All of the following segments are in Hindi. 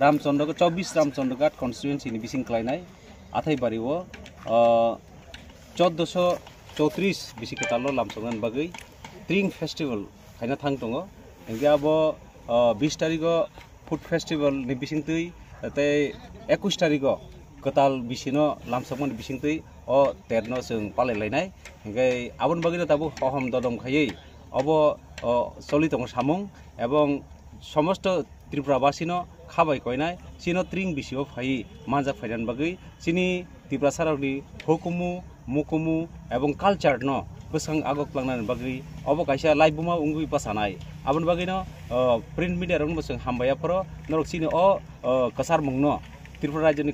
रामचंद्र 24 रामचंद्र घाट कन्स्टिट्युएन्सी नि बिसिं क्लाइनाय आथाइबारि वो 1434 बिसि कतालो लामसंगन बागै ट्रिं फेस्टिवल खायना थांग दङ एंगे आबो 20 तारिखो फुड फेस्टिवल नि बिसिं तै ते 21 तारिखो कताल बिसिनो लामसंगन बिसिं तै ओ तेरनो जों पालायलायनाय एंगे आबन बागैनो दाबो हहम ददम खायै अबो सलि दङ सामुं एवं समस्त त्रिपुराबासिनो खाबाय कयनाय सिनो ट्रिं बिसिओ फायै मानजा फायनान बागै सिनि त्रिपुरा सारावनि हुकुमु मुकुमु एवं कालचार न बसां आगक लांनान बागै अबो कायसा लाइबुमा उंगुइ पासानाय आबन बागैनो प्रिन्ट मीडिया रंग बसं हामबायाफोर नरक सिनो कसार मुंनो त्रिपुरा राज्यनि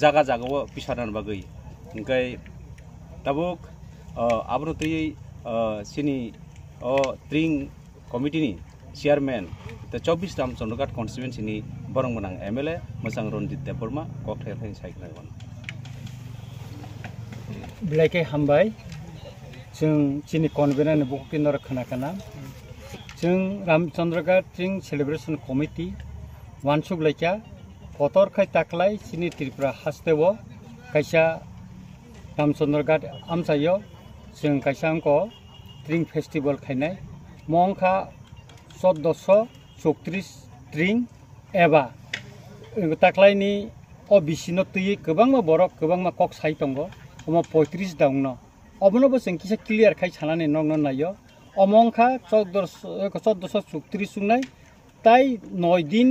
जागा जागाव पिसानान बागै ओंखाय दाबुक आबनो तै सिनि ट्रिं कमिटिनि chairman the 24 Ramchandra Ghat constituency नि बरंगमनां एमएलए मोजां रनजित देबबर्मा ककथायाव थाइन सायखनायमोन बिलाइके हामबाय जों चिनि कनभेनार नि बुकिनर खोनाखाना जों रामचंद्र घाट ट्रिं सेलिब्रेशन कमिटी वानसुक लाइका फटर खाय ताकलाय चिनि त्रिपुरा हास्तेव कायसा रामचंद्र घाट आमसायो जों कायसा अंको ट्रिं फेस्टिवल खायनाय मंखा 1434 ट्रिं एबा ताकलायनि बिसिनो तुई गोबांमा बरक गोबांमा कक साइ दंगो अमा 35 दाउनो अबनोबो जों किसा क्लियर खाय सानानै नंनो नायो अमंखा 1434 सुंनाय ताई 9 दिन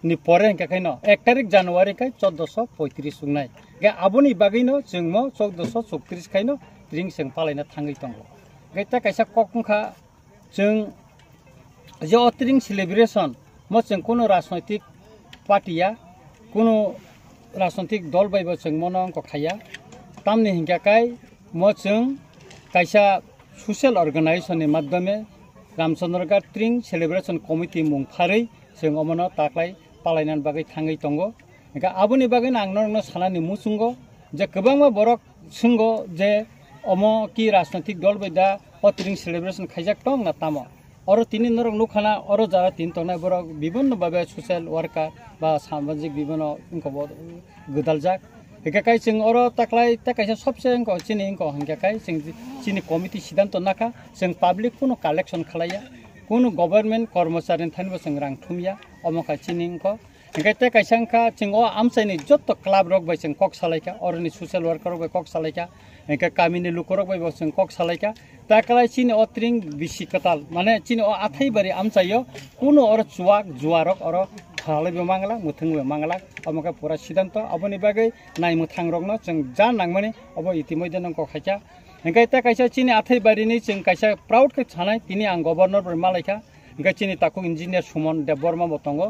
नि परे खायनो 1 तारिख जनवरी खाय 1435 सुंनाय गे आबोनि बागैनो जों म 1434 खायनो ट्रिं जों पालायना थाङै दंगो गेता कायसा ककखा जों जो ट्रिं सेलिब्रेशन म जों कोनो राजनैतिक पार्टिया कोनो राजनैतिक दल बायबो जों मनो अंक खाया तामनि हिंगाकाय म जों कायसा सोशल अर्गेनाइजेशन नि माध्यमे रामचंद्र घाट ट्रिं सेलिब्रेशन कमिटी मुं फारै जों अमनो ताकलाय पालायनान बागै थाङै दंगो एका आबोनि बागै आंनो सानानि मुसुंगो जे गोबांमा बरक सुंगो जे अमो की राजनैतिक दल बायदा ट्रिं सेलिब्रेशन खायजाक दं ना तामो और तीन नरक नुखाना और जरा तीन तंगनाय बरक विभिन्न भाबे सोशल वर्कर बा सामाजिक विभिन्न इनको गदालजाक हेकाकाय जों और ताकलाय ताकायसा सबसे इनको चिनि इनको हंगाकाय जों चिनि कमिटी सिद्धांत नाका जों पब्लिक कोनो कलेक्शन खालाया कोनो गवर्नमेंट कर्मचारी थानबो जों रां थुमिया अमका चिनि इनको हेकाते कायसांका जों आमसायनि जत्त क्लाब रक बाय जों कक सालायका औरनि सोशल वर्कर बाय कक सालायका हेका कामिनि लुकरक बाय जों कक सालायका ताकलाय चिनि ट्रिं बिसि कताल माने चिनि आथाइबारि आमसायो कोनो और चुवाक जुवारक और खालायबो मांगला मुथुंबो मांगला अमका पूरा सिद्धांत अबनि बागै नायमु थांरकनो जों जा नांगमाने अब इतिमध्ये नंको खायचा हेंकाय ता कायसा चिनि आथाइबारिनि जों कायसा प्राउड के छानाय तिनि आं गवर्नर बर मालायका हेंका चिनि ताकु इंजिनियर सुमन देबबर्मा बतंगो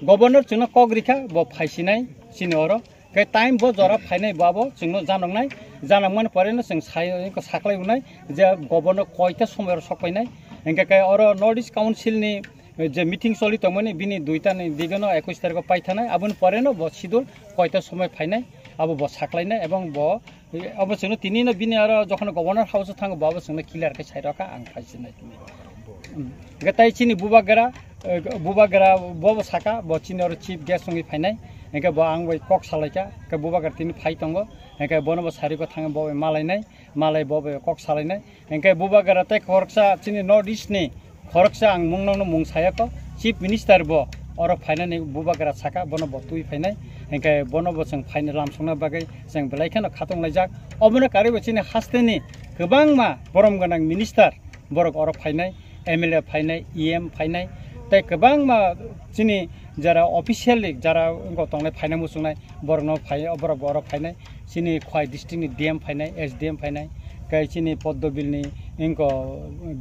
गवर्नर जोंनो कग्रिखा ब फाइसिनाय चिनि और के टाइम बो जरा फाइनाय बाबो जोंनो जानंनाय जानंमान परेनो जों सायको साखलाय उनाय जे गवर्नर कयता समय सफायनाय हेंका और नॉर्थ ईस्ट काउंसिल नि जे मीटिंग चलि तमने बिनि दुइता नि दिगनो 21 तारिख पाइथानाय आबन परेनो ब सिदुल कयता समय फाइनाय अब ब साखलायनाय एवं ब अब जोंनो तिनिनो बिनि आरो जखन गवर्नर हाउस थांगो बाबो जोंनो क्लियर के साइरका आं फाइसिनाय गताय चिनि बुबागरा बब साका ब चिनि और चीफ गेस्ट संगि फाइनाय हेंका ब आं बै कक सालायका के बुबागर तिनि फाइ तंगो हेंका बनबो सारिको थांगो ब मालायनाय मालाय ब कक सालायनाय हेंका बुबागरा तै खरकसा चिनि नॉर्थ ईस्ट नि खरकसा आं मुंनावनो मुं सायाको चीफ मिनिस्टर ब और फाइनानि बुबागरा साका बनबो तुइ फाइनाय हेंका बनबो जों फाइनाल लामसंना बागै जों बेलायखानो खातंनाय जाक अबनो कारिबो चिनि हास्तेनि गोबांमा बरम गोनां मिनिस्टार बरक और फाइनाय एमएलए फाइनाय ईएम फाइनाय तै गोबांमा चिनि जरा ऑफिशियली जरा उनको तंगनाय फाइनाय मुसुंनाय बरनो फाइ बरक और फाइनाय चिनि खय डिस्ट्रिक्ट नि डीएम फाइनाय एसडीएम फाइनाय कै चिनि पद्मबिलनि इनको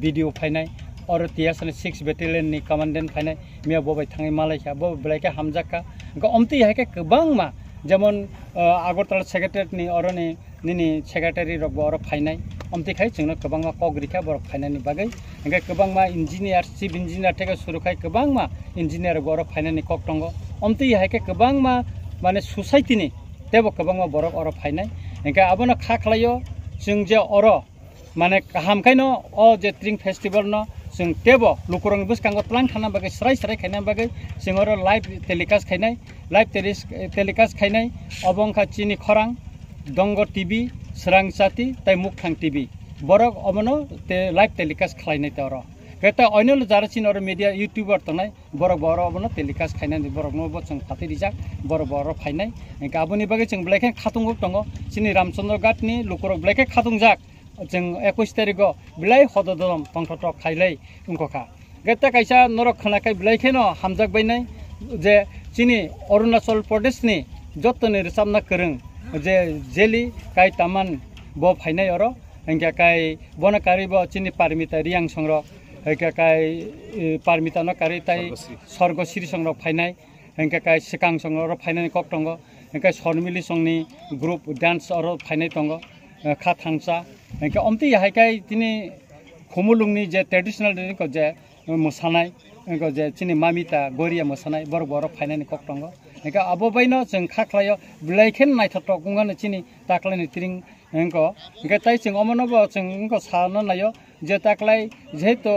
वीडियो फाइनाय और तियासनि 6 बेटालियन नि कमांडेंट फाइनाय मिया बबाय थाङै मालायखा ब ब्लाइका हामजाका अमति हायके गोबांमा जेमन आगरतला सेक्रेटारिएट नि अरनि निनि सेक्रेटारि रक और फाइनाय अमति खाय जोंनो गोबांमा कग्रिखा बरक फाइनायनि बागै हेंका गोबांमा इंजिनियर चिफ इंजिनियर टेका सुरुखाय गोबांमा इंजिनियर और फाइनायनि कक दंग अमति हायके गोबांमा माने सोसाइटिनि तेबो गोबांमा बरक और फाइनाय हेंका आबनो खा खलायो जों जे और माने हामखायनो जे ट्रिं फेस्टिवल न जों टेबो लुकुरं बुसकांगो प्लान खाना बागै स्राय खायना बागै जोंरो लाइव टेलिकास्ट खायनाय लाइव टेलिकास्ट खायनाय अबंखा चिनि खरां दंग टीवी स्रांसाति ताइ मुखथां टीवी बरक अबनो ते लाइव टेलिकास्ट खालायनाय तरो गता अन्य जारसिन और मीडिया यूट्यूबर तनाय बरक बर अबनो टेलिकास्ट खायनाय बरक नो बचन फाति रिजाक बर फायनाय गाबोनि बागै जों ब्लेके खातुंगो दंगो चिनि रामचंद्र घाटनि लुकुरक ब्लेके खातुंजाक जों 21 तारिखआव बिलाइ हददम तंथट खायलाय उंखखा गता कायसा नरक खनाखाय बिलाइखेनो हामजाक बायनाय जे चिनि अरुणाचल प्रदेशनि जतने रिसाबना करं जे जेली काई तामान बो फायनाय अरो एंगा काई बनकारी बो चिनि पारमिता रियां संग्रह एंगा काई पारमिता न कारि ताई स्वर्गश्री संग्रह फायनाय एंगा काई सिकां संग्रह फायनाय कक दंगो एंगा शर्मिली संगनि ग्रुप डांस अरो फायनाय दंगो खा थांसा एंगा अमति हायकाय तिनि खुमुलुंगनि जे ट्रेडिशनल को जे मोसानाय एंगा जे चिनि मामिता गोरिया मोसानाय बर फायनाय कक दंगो एंगा आबो बायनो जों खाख्लायो बिलाइखेन नायथाथ गुंगानो चिनि ताक्लायनि तिरिं एंको एंगा ताइ जों अमनबो जों एंको सानो नायो जे ताक्लाय जेहेतु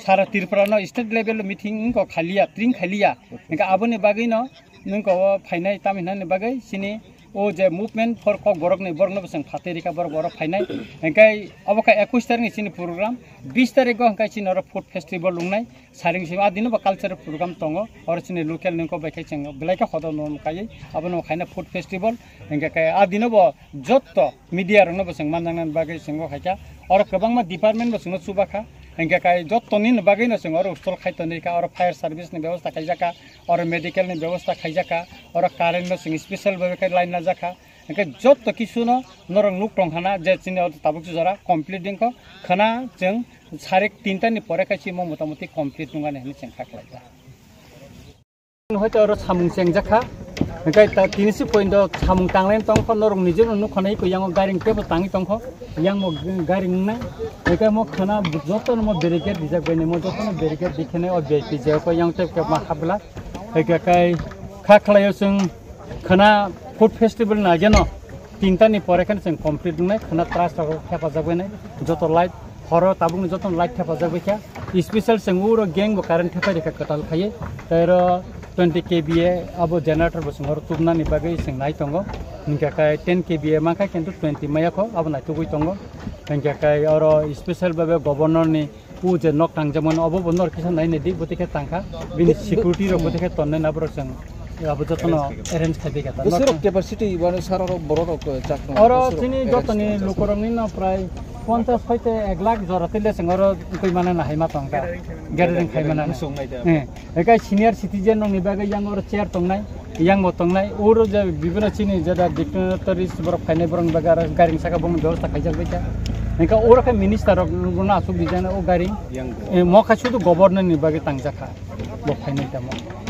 सारा तिरफ्रानो स्टेट लेवल मीटिंग एंको खालिया तिरिं खालिया एंगा आबोनि बागैनो नोंको फायनाय तामिनानि बागै चिनि ओ जे मुभमेंट फर कक बरकनि बरकनो जों फातेरिका बर फायनाय एंगाय अबका 21 तारिखनि चिनि प्रोग्राम 20 तारिखआव एंगाय चिनि और फूड फेस्टिवल लुंनाय सारिंसिम आदिनो कल्चरल प्रोग्राम दंगो और चिनि लोकल नोंको बायखाय जों बिलाइका खदन नमकायै आबनो खायना फूड फेस्टिवल एंगाय आदिनो जत्त मीडिया रनो जों माननांनान बागै जों खायका और गोबांमा डिपार्टमेन्ट जों सुबाखा एंगाय जत्तनि बागैनो जों और हस्टल खायतनिका और फायर सर्विसनि व्यवस्था खायजाका और मेडिकलनि व्यवस्था खायजाका और कारेन्टनो जों स्पेशल बागै लाइन जाखा एंगाय जत्त किसुनो नरं नुक टंखाना जे चिनि ताबुक जरा कमप्लीट दिंको खाना जों 3:30 नि परे खायसि मोटामोटी कमप्लीट नङा ने जों खाख्लायजा हयतो और सामुं सेंजाखा एंगाय ता 3 पॉइंट सामुं तांलायन तंख नरं निजे नु खनाय को यांग गारिं टेबो तांगि तंख यांग गारिं ना एंगाय मो खाना जत्त न मो बेरिकेड दिजाक बने मो जत्त न बेरिकेड दिखने और बेपि जे को यांग टेब के मा हाबला एंगाय खाख्लायो जों खाना फूड फेस्टिवल नागेनो 3 नि परे खान जों कमप्लीट नङा खाना त्रास हेफाजाब होनाय जत्त लाइट हर ताबुंनि जत्त लाइट हेफाजाब होखा स्पेशल जों उरो गेंग बो कारेन्ट हेफाजाब कटाल खायो तर 20 kVA अब जनरेटर बसं और तुबनानि बागै जों नाय दंगो निकाय 10 kVA माखा किन्तु 20 मायाखौ अब नाय तुगै दंगो निकाय और स्पेशल बाबे गवर्नरनि उ जे नक तांजमन अब बनर किसान नायने दि बतिखे तांखा बिनि सिक्युरिटी र बतिखे तन्ने नाबर जों अब जतन अरेन्ज खादि गता सर कैपेसिटी वान सार बरो चाक और चिनि जतनि लुकुरंनि न प्राय 50 फैते 1 लाख जरातिले संगर कोइ माने ना हाइमा तंका गेरेरिं खाइमाना एकाय सिनियर सिटिजन नंनि बागै यांग और चेयर तंनाय यांग मो तंनाय और जे बिबिन चिनि जदा डिक्टेटरिस बर फाइनाय बरं बागार गारिं साका बंग व्यवस्था खाइजाक बैका एका और का मिनिस्टर गुना असु बिजान ओ गारिं म खासु गवर्नर नि बागै तांजाखा बो फाइनाय तमो